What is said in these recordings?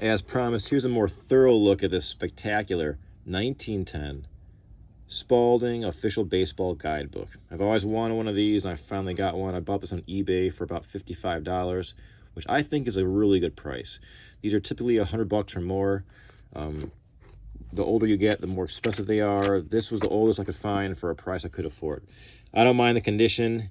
As promised, here's a more thorough look at this spectacular 1910 Spalding Official Baseball Guidebook. I've always wanted one of these, and I finally got one. I bought this on eBay for about $55, which I think is a really good price. These are typically $100 or more. The older you get, the more expensive they are. This was the oldest I could find for a price I could afford. I don't mind the condition.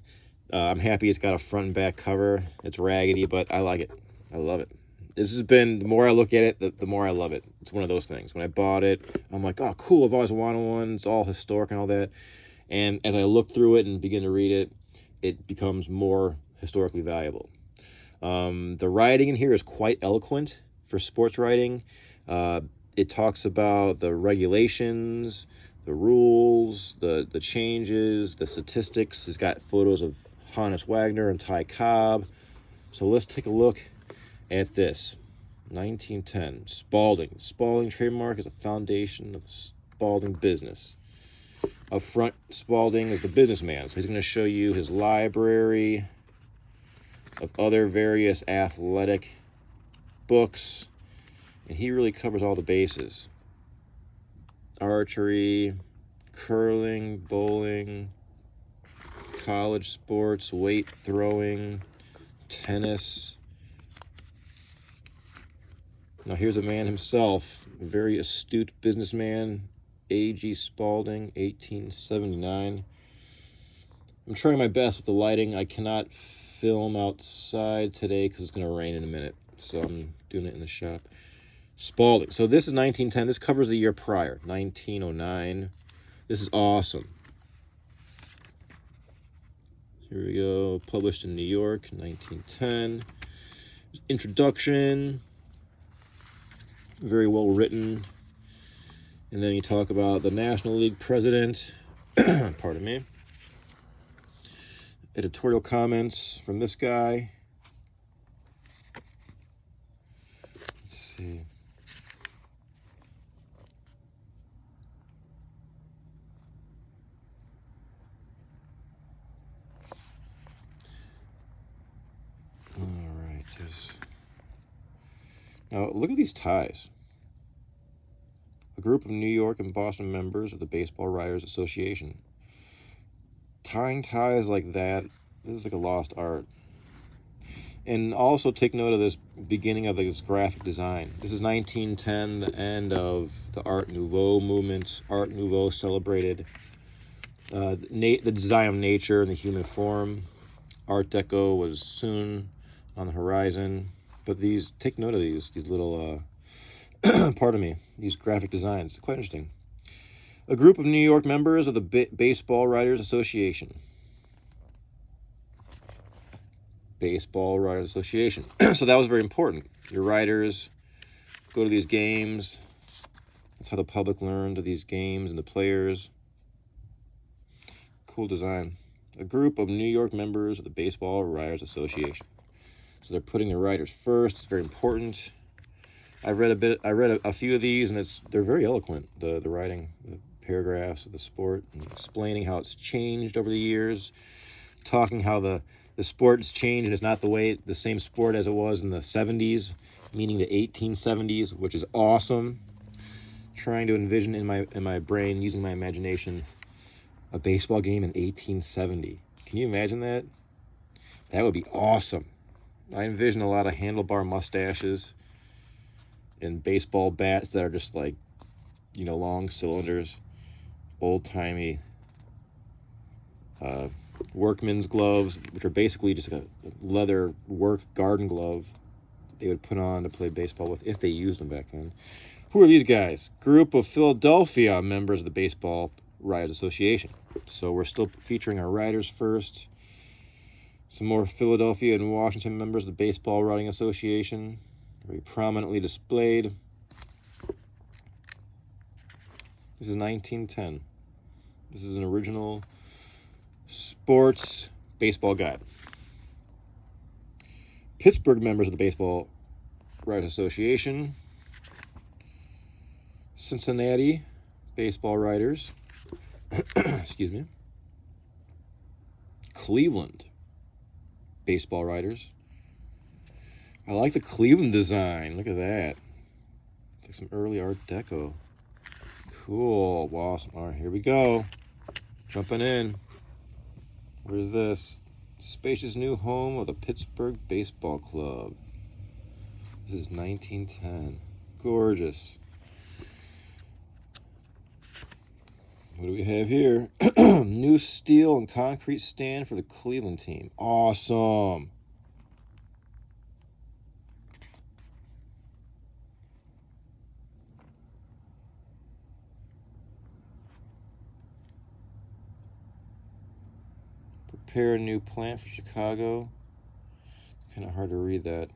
I'm happy it's got a front and back cover. It's raggedy, but I like it. I love it. This has been, the more I look at it, the more I love it. It's one of those things. When I bought it, I'm like, oh, cool. I've always wanted one. It's all historic and all that. And as I look through it and begin to read it, it becomes more historically valuable. The writing in here is quite eloquent for sports writing. It talks about the regulations, the rules, the changes, the statistics. It's got photos of Honus Wagner and Ty Cobb. So let's take a look at this. 1910, Spalding. The Spalding trademark is a foundation of Spalding business. Up front, Spalding is the businessman. So he's going to show you his library of other various athletic books. And he really covers all the bases. Archery, curling, bowling, college sports, weight throwing, tennis. Now here's a man himself, a very astute businessman, A.G. Spalding, 1879. I'm trying my best with the lighting. I cannot film outside today because it's going to rain in a minute, so I'm doing it in the shop. Spalding. So this is 1910. This covers the year prior, 1909. This is awesome. Here we go. Published in New York, 1910. Introduction. Very well written. And then you talk about the National League president. Pardon me. Editorial comments from this guy. Let's see. All right. Now, look at these ties. A group of New York and Boston members of the Baseball Writers Association. Tying ties like that, this is like a lost art. And also take note of this beginning of this graphic design. This is 1910, the end of the Art Nouveau movement. Art Nouveau celebrated the design of nature and the human form. Art Deco was soon on the horizon. But take note of these little, pardon me, these graphic designs. It's quite interesting. A group of New York members of the Baseball Writers Association. Baseball Writers Association. So that was very important. Your writers go to these games. That's how the public learned of these games and the players. Cool design. A group of New York members of the Baseball Writers Association. So they're putting the writers first. It's very important. I read a few of these, and they're very eloquent. The writing, the paragraphs of the sport, and explaining how it's changed over the years, talking how the sport has changed and it's not the same sport as it was in the 70s, meaning the 1870s, which is awesome. Trying to envision in my brain, using my imagination, a baseball game in 1870. Can you imagine that? That would be awesome. I envision a lot of handlebar mustaches and baseball bats that are just like, long cylinders, old-timey workman's gloves, which are basically just like a leather work garden glove they would put on to play baseball with, if they used them back then. Who are these guys? Group of Philadelphia members of the Baseball Writers Association. So we're still featuring our writers first. Some more Philadelphia and Washington members of the Baseball Writing Association, very prominently displayed. This is 1910. This is an original sports baseball guide. Pittsburgh members of the Baseball Writers Association. Cincinnati baseball writers. Excuse me. Cleveland baseball writers. I like the Cleveland design. Look at that. Like some early Art Deco. Cool. Awesome. All right, here we go. Jumping in. What is this? Spacious new home of the Pittsburgh Baseball Club. This is 1910. Gorgeous. What do we have here? New steel and concrete stand for the Cleveland team. Awesome. Prepare a new plant for Chicago. Kind of hard to read that.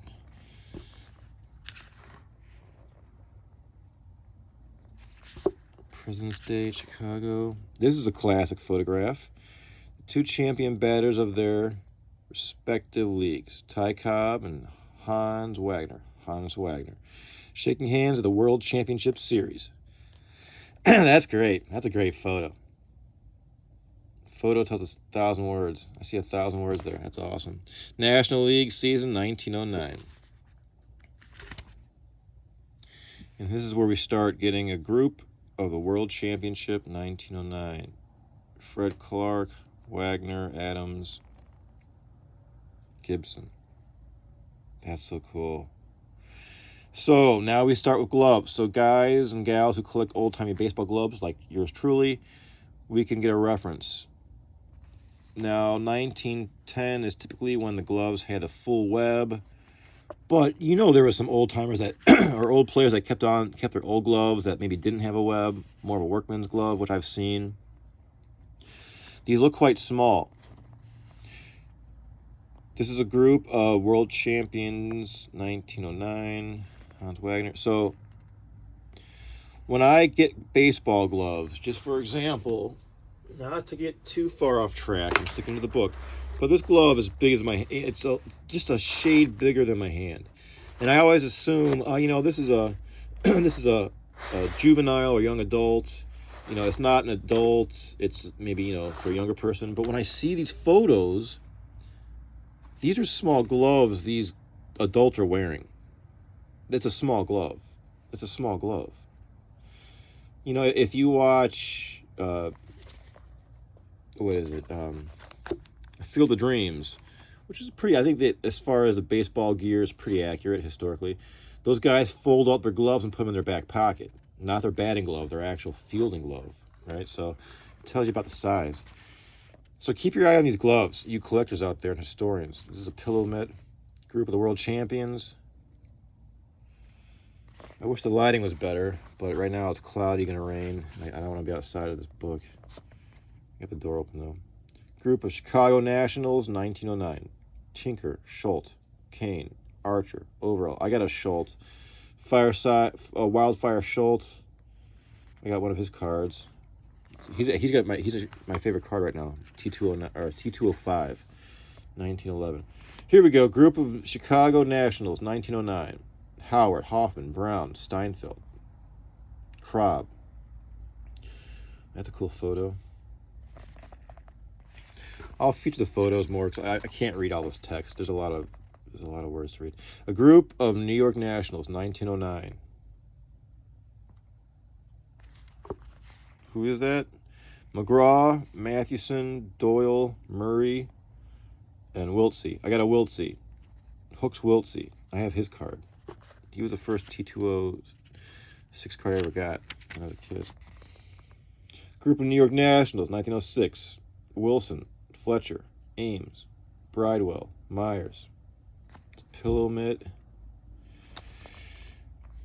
President's Day, Chicago. This is a classic photograph. Two champion batters of their respective leagues, Ty Cobb and Hans Wagner. Shaking hands at the World Championship Series. That's great. That's a great photo. Photo tells 1,000 words. I see 1,000 words there. That's awesome. National League season 1909. And this is where we start getting a group of the World Championship 1909. Fred Clark, Wagner, Adams, Gibson. That's so cool. So now we start with gloves. So guys and gals who collect old-timey baseball gloves like yours truly, we can get a reference. Now, 1910 is typically when the gloves had a full web. But you know there were some old-timers that, or old players that kept their old gloves that maybe didn't have a web, more of a workman's glove, which I've seen. These look quite small. This is a group of world champions, 1909, Hans Wagner. So when I get baseball gloves, just for example, not to get too far off track, I'm sticking to the book, but this glove is big as my, it's just a shade bigger than my hand. And I always assume, this is a this is a juvenile or young adult. It's not an adult. It's maybe, for a younger person. But when I see these photos, these are small gloves these adults are wearing. It's a small glove. It's a small glove. If you watch, what is it? Field of Dreams, which is I think that as far as the baseball gear is pretty accurate historically. Those guys fold out their gloves and put them in their back pocket. Not their batting glove, their actual fielding glove, right? So it tells you about the size. So keep your eye on these gloves, you collectors out there and historians. This is a pillow mitt, group of the world champions. I wish the lighting was better, but right now it's cloudy, gonna rain. I don't want to be outside of this book. Got the door open though. Group of Chicago Nationals, 1909. Tinker, Schultz, Kane, Archer, Overall. I got a Schultz. Wildfire Schultz. I got one of his cards. He's my favorite card right now. T209 or T205, 1911. Here we go. Group of Chicago Nationals, 1909. Howard, Hoffman, Brown, Steinfeld, Krob. That's a cool photo. I'll feature the photos more because I can't read all this text. There's a lot of words to read. A group of New York Nationals, 1909. Who is that? McGraw, Mathewson, Doyle, Murray, and Wiltsey. I got a Wiltsey. Hooks Wiltsey. I have his card. He was the first T206 card I ever got when I was a kid. Group of New York Nationals, 1906. Wilson, Fletcher, Ames, Bridewell, Myers. Pillow mitt.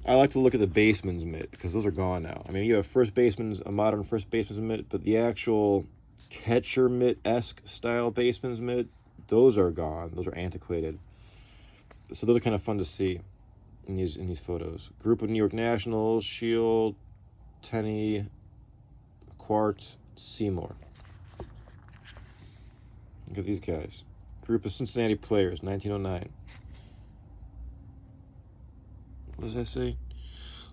I like to look at the baseman's mitt because those are gone now. I mean, you have a modern first baseman's mitt, but the actual catcher mitt-esque style baseman's mitt, those are gone. Those are antiquated. So those are kind of fun to see in these photos. Group of New York Nationals, Shield, Tenney, Quart, Seymour. Look at these guys. Group of Cincinnati players, 1909. What does that say?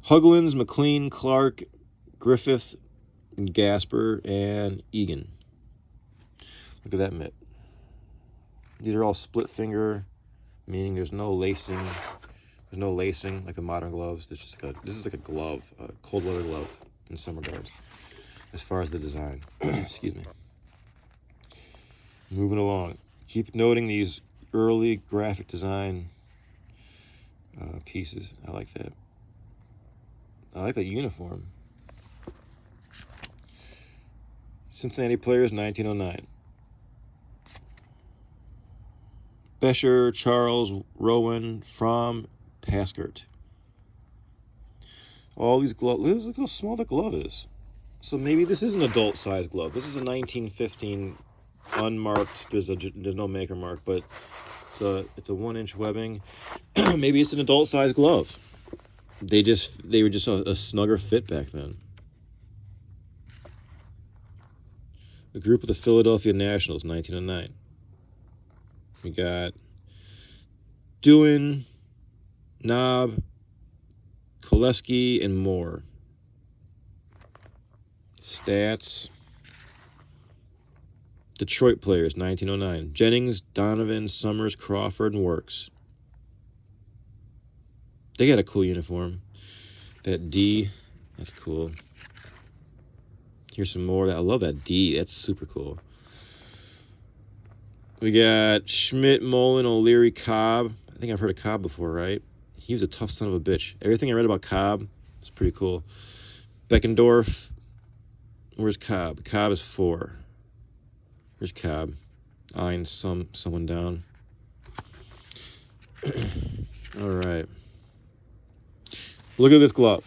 Huglins, McLean, Clark, Griffith, and Gasper, and Egan. Look at that mitt. These are all split finger, meaning there's no lacing, There's no lacing like the modern gloves. This is like a glove, a cold weather glove in some regards, as far as the design. Excuse me. Moving along. Keep noting these early graphic design pieces. I like that. I like that uniform. Cincinnati Players, 1909. Bescher, Charles, Rowan, Fromm, Paskert. All these gloves. Look how small the glove is. So maybe this is an adult-sized glove. This is a 1915 unmarked. There's no maker mark, but it's a 1-inch webbing. Maybe it's an adult-sized glove. They were just a snugger fit back then. The group of the Philadelphia Nationals, 1909. We got Doohan, Knob, Koleski, and Moore. Stats. Detroit Players, 1909. Jennings, Donovan, Summers, Crawford, and Works. They got a cool uniform. That D, that's cool. Here's some more. I love that D. That's super cool. We got Schmidt, Mullen, O'Leary, Cobb. I think I've heard of Cobb before, right? He was a tough son of a bitch. Everything I read about Cobb is pretty cool. Beckendorf. Where's Cobb? Cobb is 4. Where's Cobb? Eyeing someone down. All right. Look at this glove.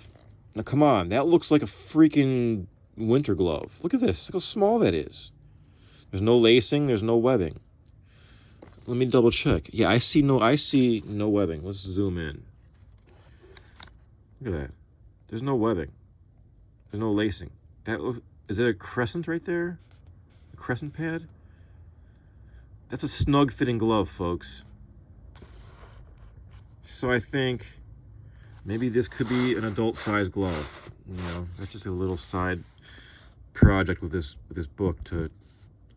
Now, come on. That looks like a freaking winter glove. Look at this. Look how small that is. There's no lacing. There's no webbing. Let me double check. Yeah, I see no webbing. Let's zoom in. Look at that. There's no webbing. There's no lacing. Is it a crescent right there? A crescent pad? That's a snug fitting glove, folks. So I think maybe this could be an adult sized glove. You know, that's just a little side project with this book to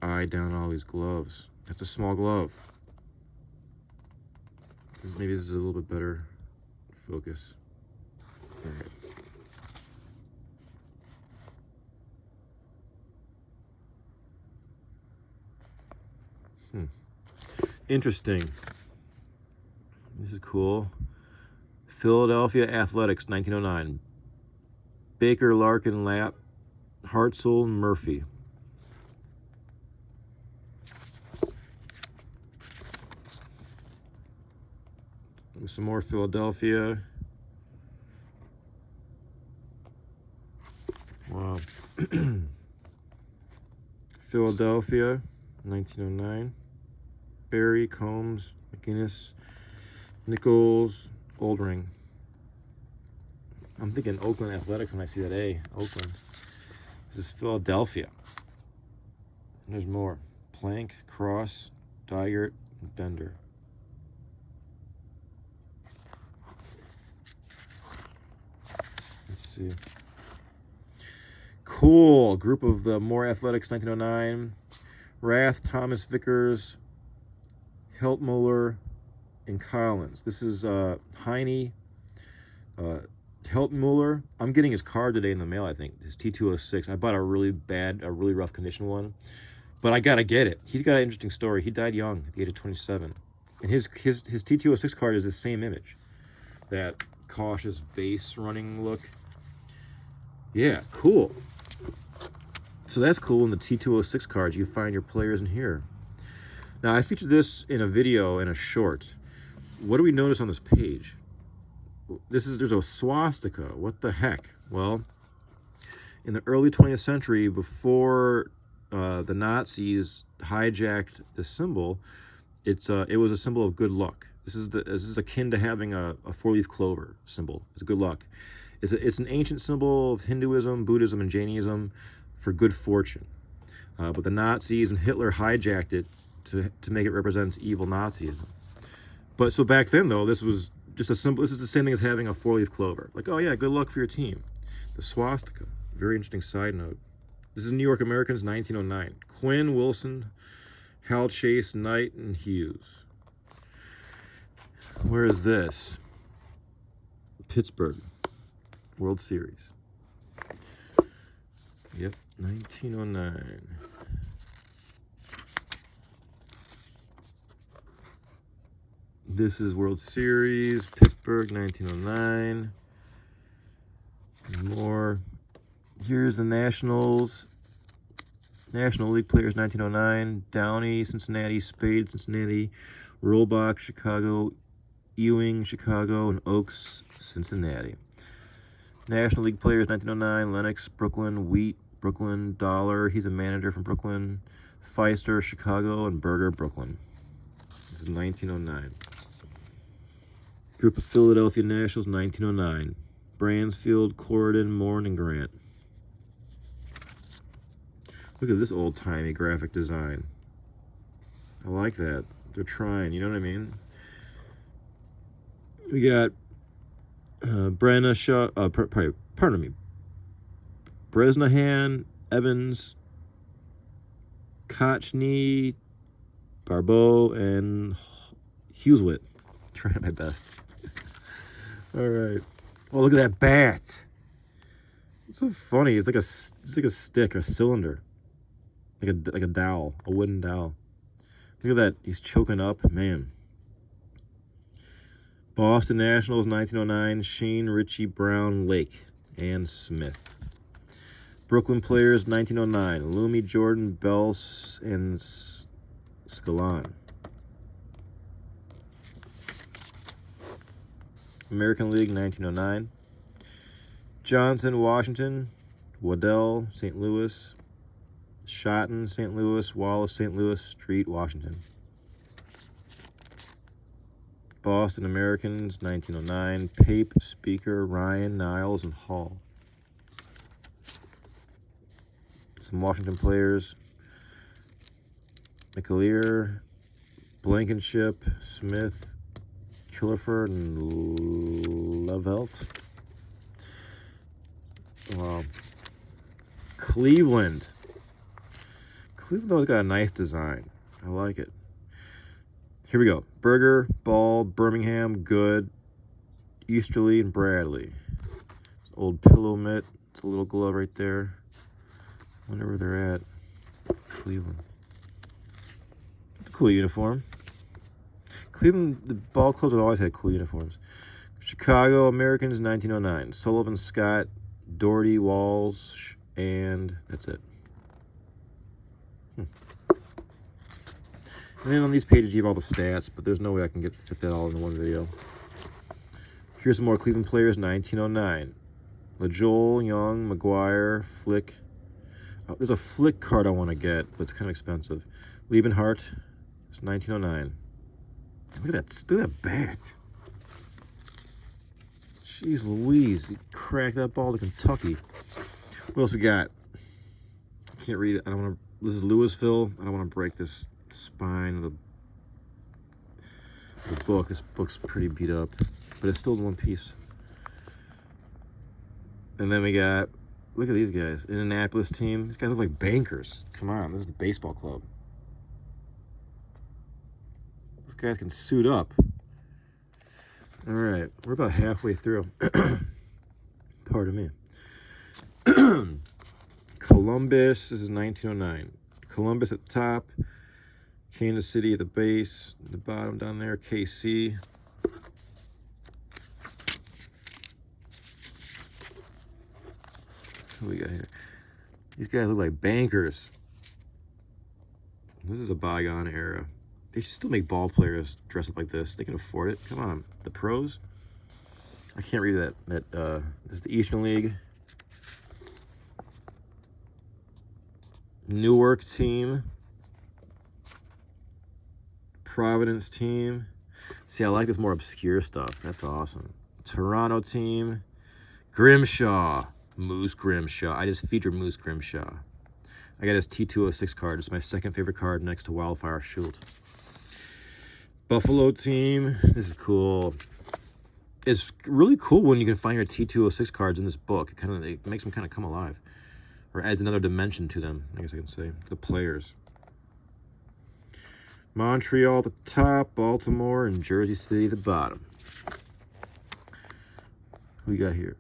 eye down all these gloves. That's a small glove. Maybe this is a little bit better focus. All right. Interesting. This is cool. Philadelphia Athletics, 1909. Baker, Larkin, Lapp, Hartzell, Murphy. Some more Philadelphia. Wow. Philadelphia, 1909. Barry, Combs, McGinnis, Nichols, Oldring. I'm thinking Oakland Athletics when I see that A. Oakland. This is Philadelphia. And there's more. Plank, Cross, Digert, and Bender. Let's see. Cool. Group of the More Athletics, 1909. Rath, Thomas, Vickers, Heltmuller, and Collins. This is Heine, Heltmuller. I'm getting his card today in the mail, I think. His T206. I bought a really rough condition one. But I gotta get it. He's got an interesting story. He died young at the age of 27. And his T206 card is the same image. That cautious base running look. Yeah, cool. So that's cool. In the T206 cards, you find your players in here. Now, I featured this in a video and a short. What do we notice on this page? There's a swastika. What the heck? Well, in the early 20th century, before the Nazis hijacked the symbol, it was a symbol of good luck. This is akin to having a 4-leaf clover symbol. It's good luck. It's an ancient symbol of Hinduism, Buddhism, and Jainism for good fortune. But the Nazis and Hitler hijacked it to make it represent evil Nazism. But so back then, though, this was just a symbol. This is the same thing as having a 4-leaf clover. Like, oh yeah, good luck for your team. The swastika. Very interesting side note. This is New York Americans, 1909. Quinn, Wilson, Hal Chase, Knight, and Hughes. Where is this? Pittsburgh World Series. Yep, 1909. This is World Series, Pittsburgh, 1909. More. Here's the Nationals. National League players, 1909. Downey, Cincinnati. Spade, Cincinnati. Rollbach, Chicago. Ewing, Chicago. And Oaks, Cincinnati. National League players, 1909. Lennox, Brooklyn. Wheat, Brooklyn. Dollar, he's a manager from Brooklyn. Feister, Chicago. And Berger, Brooklyn. This is 1909. Group of Philadelphia Nationals, 1909. Bransfield, Corridon, Morn, and Grant. Look at this old-timey graphic design. I like that. They're trying, you know what I mean? We got Bresnahan, Evans, Kochny, Barbeau, and Hugheswit. Trying my best. All right. Oh, look at that bat. It's so funny. It's like a stick, a cylinder, like a dowel, a wooden dowel. Look at that. He's choking up, man. Boston Nationals, 1909. Sheen, Ritchie, Brown, Lake, and Smith. Brooklyn players, 1909. Loomy, Jordan, Bells, and Scalon. American League, 1909. Johnson, Washington. Waddell, St. Louis. Shotton, St. Louis. Wallace, St. Louis. Street, Washington. Boston Americans, 1909. Pape, Speaker, Ryan, Niles, and Hall. Some Washington players. McAleer, Blankenship, Smith, Killiford, and Levelt. Wow. Cleveland. Cleveland always got a nice design. I like it. Here we go. Berger, Ball, Birmingham, Good, Easterly, and Bradley. Old pillow mitt. It's a little glove right there. Wonder where they're at. Cleveland. It's a cool uniform. Cleveland, the ball clubs have always had cool uniforms. Chicago Americans, 1909. Sullivan, Scott, Doherty, Walsh, and that's it. And then on these pages you have all the stats, but there's no way I can fit that all in one video. Here's some more Cleveland players, 1909. LaJoel, Young, McGuire, Flick. Oh, there's a Flick card I want to get, but it's kind of expensive. Liebenhart, it's 1909. Look at that bat. Jeez Louise, he cracked that ball to Kentucky. What else we got? I can't read it. I don't want to. This is Louisville. I don't want to break this spine of the book. This book's pretty beat up, but it's still in one piece. And then we got, look at these guys. Indianapolis team. These guys look like bankers. Come on, this is the baseball club. These guys can suit up. All right, we're about halfway through. Pardon me. Columbus, this is 1909. Columbus at the top. Kansas City at the base. At the bottom down there, KC. What we got here? These guys look like bankers. This is a bygone era. They should still make ball players dress up like this. They can afford it. Come on, the pros. I can't read that. This is the Eastern League. Newark team. Providence team. See, I like this more obscure stuff. That's awesome. Toronto team. Grimshaw. Moose Grimshaw. I just featured Moose Grimshaw. I got his T206 card. It's my second favorite card next to Wildfire Schultz. Buffalo team. This is cool. It's really cool when you can find your T206 cards in this book. It makes them kind of come alive. Or adds another dimension to them, I guess I can say. The players. Montreal at the top. Baltimore and Jersey City at the bottom. Who we got here?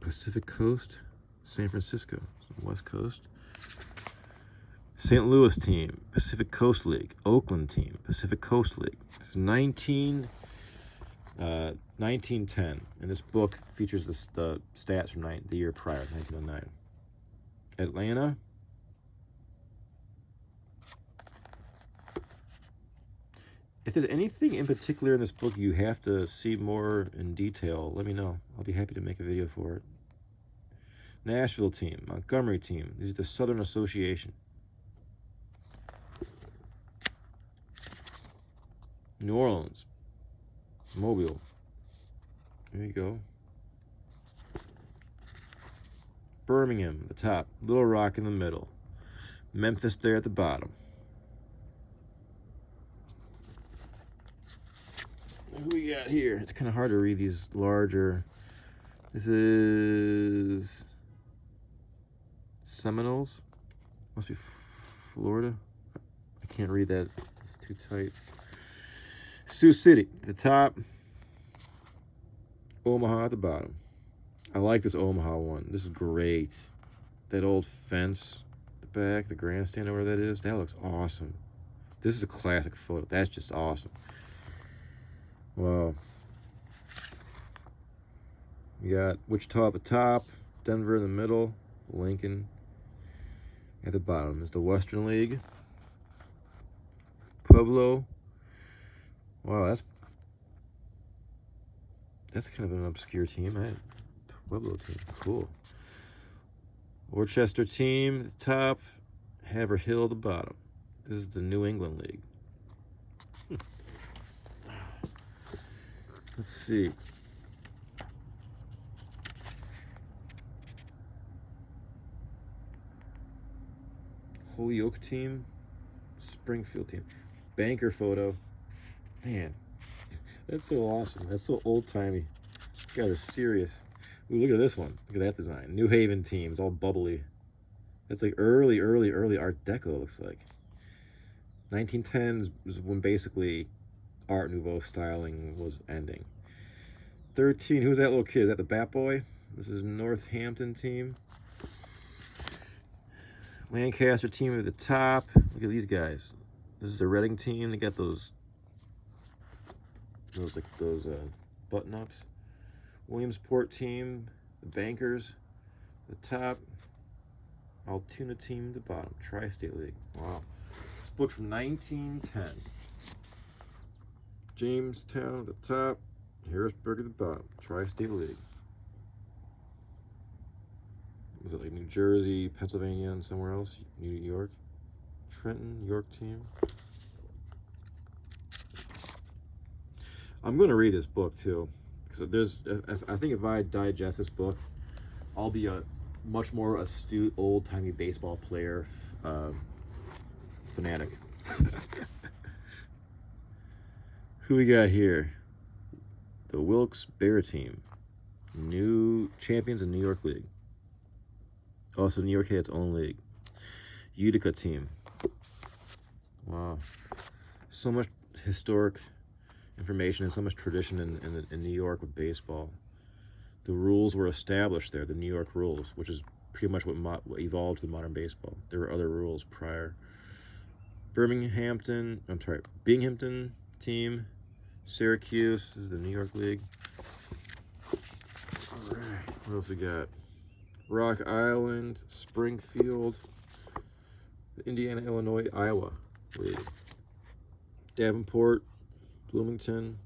Pacific Coast, San Francisco, West Coast. St. Louis team, Pacific Coast League. Oakland team, Pacific Coast League. This is 1910, and this book features the stats from the year prior, 1909. Atlanta. If there's anything in particular in this book you have to see more in detail, let me know. I'll be happy to make a video for it. Nashville team, Montgomery team. These are the Southern Association. New Orleans, Mobile. There you go. Birmingham, the top. Little Rock in the middle. Memphis there at the bottom. Who we got here? It's kind of hard to read these larger. This is Seminoles. Must be Florida. I can't read that. It's too tight. Sioux City, the top. Omaha at the bottom. I like this Omaha one. This is great. That old fence, the back, the grandstand over that is. That looks awesome. This is a classic photo. That's just awesome. Wow. We got Wichita at the top, Denver in the middle, Lincoln at the bottom. Is the Western League. Pueblo. Wow, that's kind of an obscure team. Pueblo team, cool. Worcester team at the top, Haverhill at the bottom. This is the New England League. Let's see. Holyoke team, Springfield team. Banker photo. Man, that's so awesome. That's so old-timey. You guys are serious. Ooh, look at this one. Look at that design. New Haven team. It's all bubbly. That's like early Art Deco, looks like. 1910s was when basically Art Nouveau styling was ending. 13, who's that little kid? Is that the Bat Boy? This is Northampton team. Lancaster team at the top. Look at these guys. This is the Reading team. They got those button-ups. Williamsport team, the Bankers, the top. Altoona team, the bottom. Tri-State League. Wow. This book from 1910. Jamestown at the top. Harrisburg at the bottom. Tri-State League. Was it like New Jersey, Pennsylvania, and somewhere else? New York? Trenton, York team. I'm going to read this book too, because I think if I digest this book, I'll be a much more astute, old-timey baseball player fanatic. Who we got here? The Wilkes-Barre team, new champions in New York League. Also, New York had its own league. Utica team. Wow, so much historic information and so much tradition in New York with baseball. The rules were established there, the New York rules, which is pretty much what evolved to modern baseball. There were other rules prior. Binghamton team, Syracuse, this is the New York League. All right, what else we got? Rock Island, Springfield, the Indiana, Illinois, Iowa League. Davenport, Bloomington,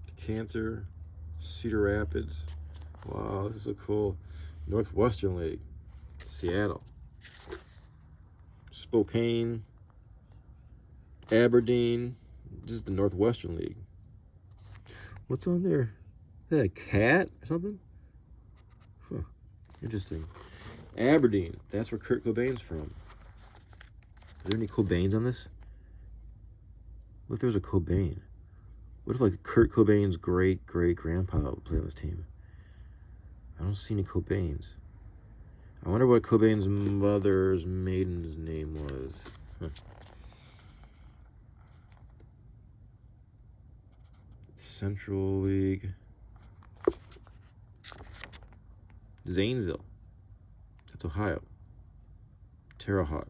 Decanter, Cedar Rapids. Wow, this is so cool. Northwestern League, Seattle, Spokane, Aberdeen. This is the Northwestern League. What's on there? Is that a cat or something? Huh, interesting. Aberdeen, that's where Kurt Cobain's from. Are there any Cobains on this? What if there was a Cobain? What if like Kurt Cobain's great-great-grandpa would play on this team? I don't see any Cobains. I wonder what Cobain's mother's maiden's name was. Huh. Central League. Zanesville. That's Ohio. Terre Haute.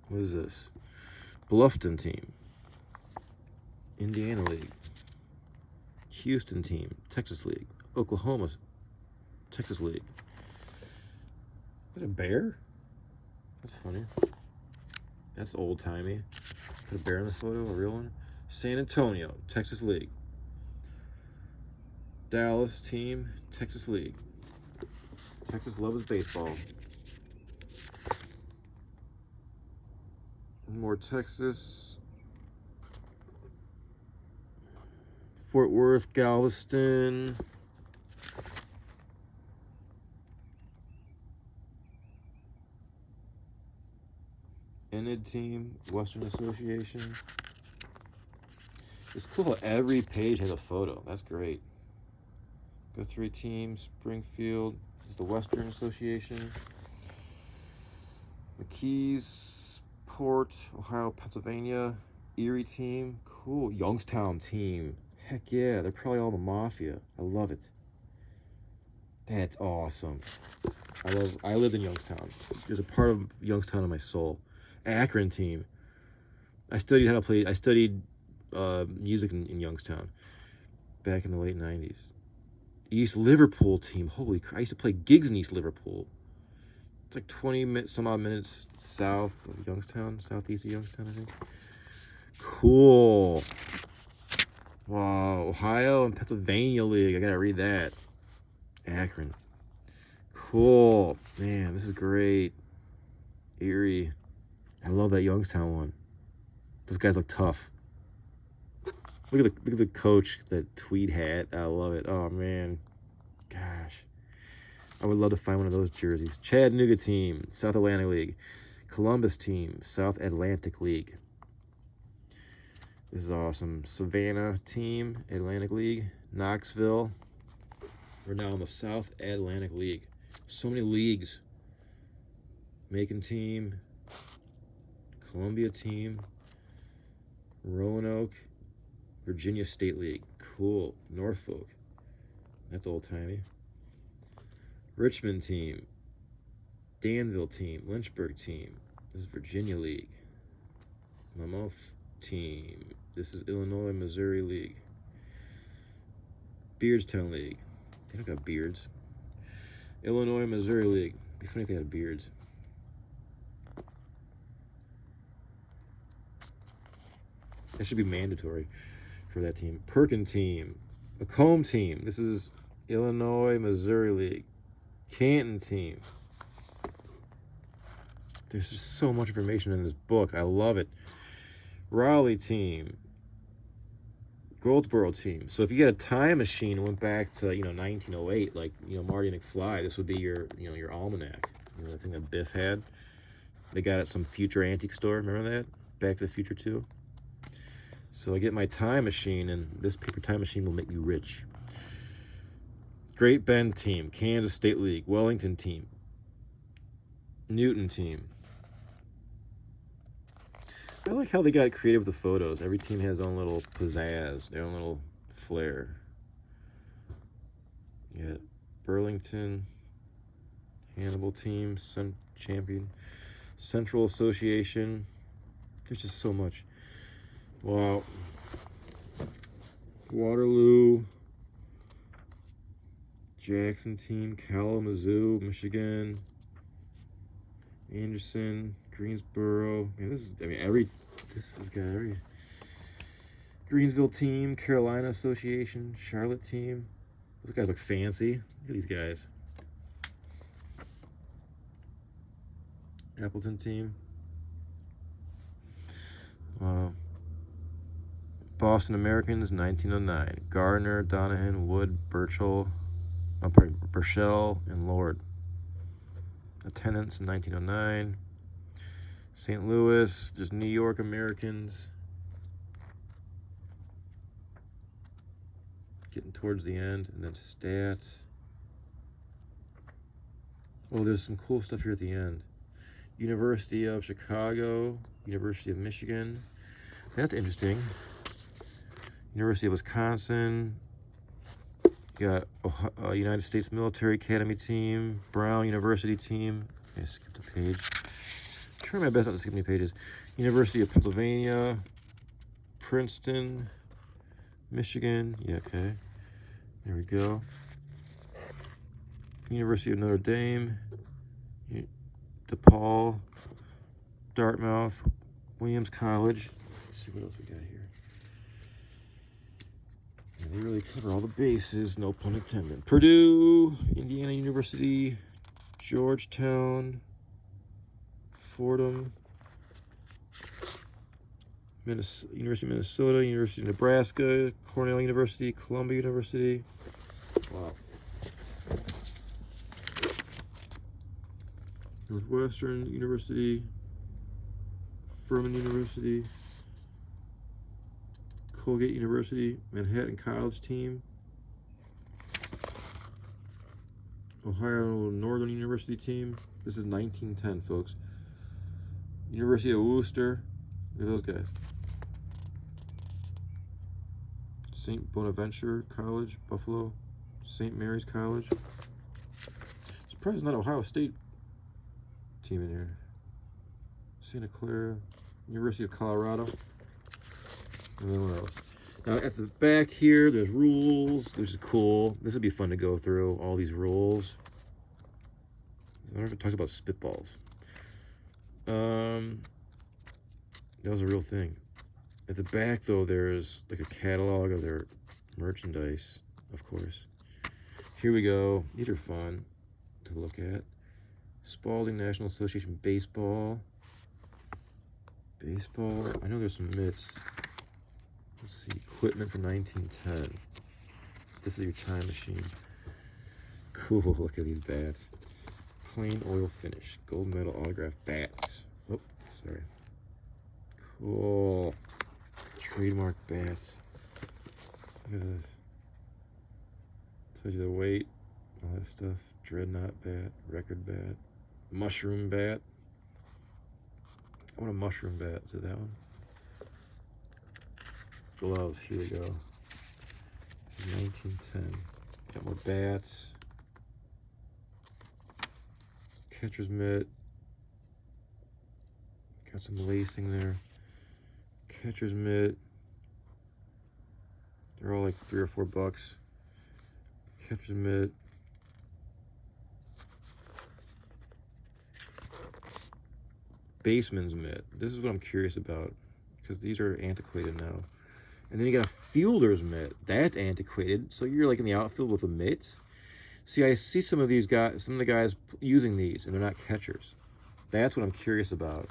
What is this? Bluffton team. Indiana League. Houston team. Texas League. Oklahoma. Texas League. Is that a bear? That's funny. That's old-timey. Put a bear in the photo, a real one. San Antonio, Texas League. Dallas team, Texas League. Texas loves baseball. More Texas. Fort Worth, Galveston. Enid team, Western Association. It's cool how every page has a photo. That's great. Guthrie team, Springfield. This is the Western Association. McKees, Port, Ohio, Pennsylvania. Erie team, cool. Youngstown team. Heck yeah, they're probably all the Mafia. I love it. That's awesome. I lived in Youngstown. There's a part of Youngstown in my soul. Akron team. I studied music in Youngstown back in the late 90s. East Liverpool team. Holy crap. I used to play gigs in East Liverpool. It's like 20 some odd minutes south of Youngstown, southeast of Youngstown, I think. Cool. Wow. Ohio and Pennsylvania League. I gotta read that. Akron. Cool. Man, this is great. Erie. I love that Youngstown one. Those guys look tough. Look at the coach, that tweed hat. I love it. Oh man, gosh, I would love to find one of those jerseys. Chattanooga team, South Atlantic League. Columbus team, South Atlantic League. This is awesome. Savannah team, Atlantic League. Knoxville. We're now in the South Atlantic League. So many leagues. Macon team. Columbia team. Roanoke. Virginia State League. Cool. Norfolk. That's old-timey. Richmond team. Danville team. Lynchburg team. This is Virginia League. Monmouth team. This is Illinois Missouri League. Beardstown League. They don't got beards. Illinois Missouri League. It'd be funny if they had beards. That should be mandatory for that team. Perkin team. Macomb team. This is Illinois Missouri League. Canton team. There's just so much information in this book. I love it. Raleigh team. Goldsboro team. So if you get a time machine and went back to 1908, like Marty McFly, this would be your your almanac. The thing that Biff had. They got it at some future antique store. Remember that? Back to the Future 2. So I get my time machine, and this paper time machine will make me rich. Great Bend team, Kansas State League, Wellington team, Newton team. I like how they got creative with the photos. Every team has their own little pizzazz, their own little flair. You got Burlington, Hannibal team, champion, Central Association. There's just so much. Wow. Waterloo, Jackson team, Kalamazoo, Michigan, Anderson, Greensboro. Man, this has got every Greensville team, Carolina Association, Charlotte team. Those guys look fancy. Look at these guys. Appleton team. Wow. Boston Americans, 1909. Gardner, Donahan, Wood, Burchell, and Lord. Attendance, 1909. St. Louis, there's New York Americans. Getting towards the end, and then stats. Oh, there's some cool stuff here at the end. University of Chicago, University of Michigan. That's interesting. University of Wisconsin. You got United States Military Academy team, Brown University team. I skipped a page. I'm trying my best not to skip any pages. University of Pennsylvania, Princeton, Michigan. Yeah, okay. There we go. University of Notre Dame, DePaul, Dartmouth, Williams College. Let's see what else we got here. Yeah, they really cover all the bases, no pun intended. Purdue, Indiana University, Georgetown, Fordham, University of Minnesota, University of Nebraska, Cornell University, Columbia University. Wow. Northwestern University, Furman University, Colgate University, Manhattan College team, Ohio Northern University team. This is 1910, folks. University of Worcester. Look at those guys. St. Bonaventure College, Buffalo. St. Mary's College. Surprised not Ohio State team in here. Santa Clara, University of Colorado. And then what else? Now at the back here, there's rules, which is cool. This would be fun to go through, all these rules. I wonder if it talks about spitballs. That was a real thing. At the back though, there's like a catalog of their merchandise, of course. Here we go. These are fun to look at. Spalding National Association Baseball. Baseball. I know there's some mitts. Let's see. Equipment from 1910. This is your time machine. Cool. Look at these bats. Plain oil finish. Gold medal autograph bats. Oh, sorry. Cool. Trademark bats. Look at this. Tells you the weight. All that stuff. Dreadnought bat. Record bat. Mushroom bat. I want a mushroom bat. Is it that one? Gloves. Here we go. This is 1910. Got more bats. Catcher's mitt. Got some lacing there. Catcher's mitt. They're all like $3 or $4. Catcher's mitt. Baseman's mitt. This is what I'm curious about because these are antiquated now. And then you got a fielder's mitt. That's antiquated. So you're like in the outfield with a mitt. See, I see some of these guys, some of the guys using these, and they're not catchers. That's what I'm curious about.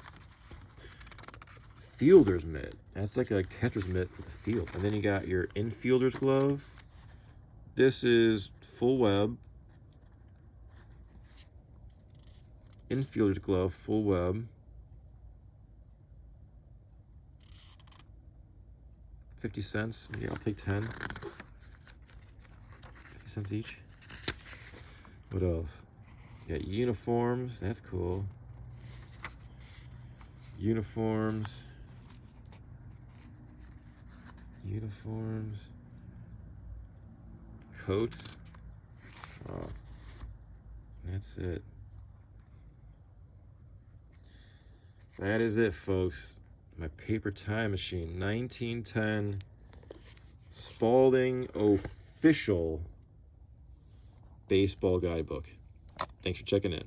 Fielder's mitt. That's like a catcher's mitt for the field. And then you got your infielder's glove. This is full web. Infielder's glove, full web. 50 cents. Yeah, I'll take 10. 50 cents each. What else? You got uniforms. That's cool. Uniforms. Uniforms. Coats. Oh. That's it. That is it, folks. My paper time machine. 1910 Spalding official baseball guidebook. Thanks for checking in.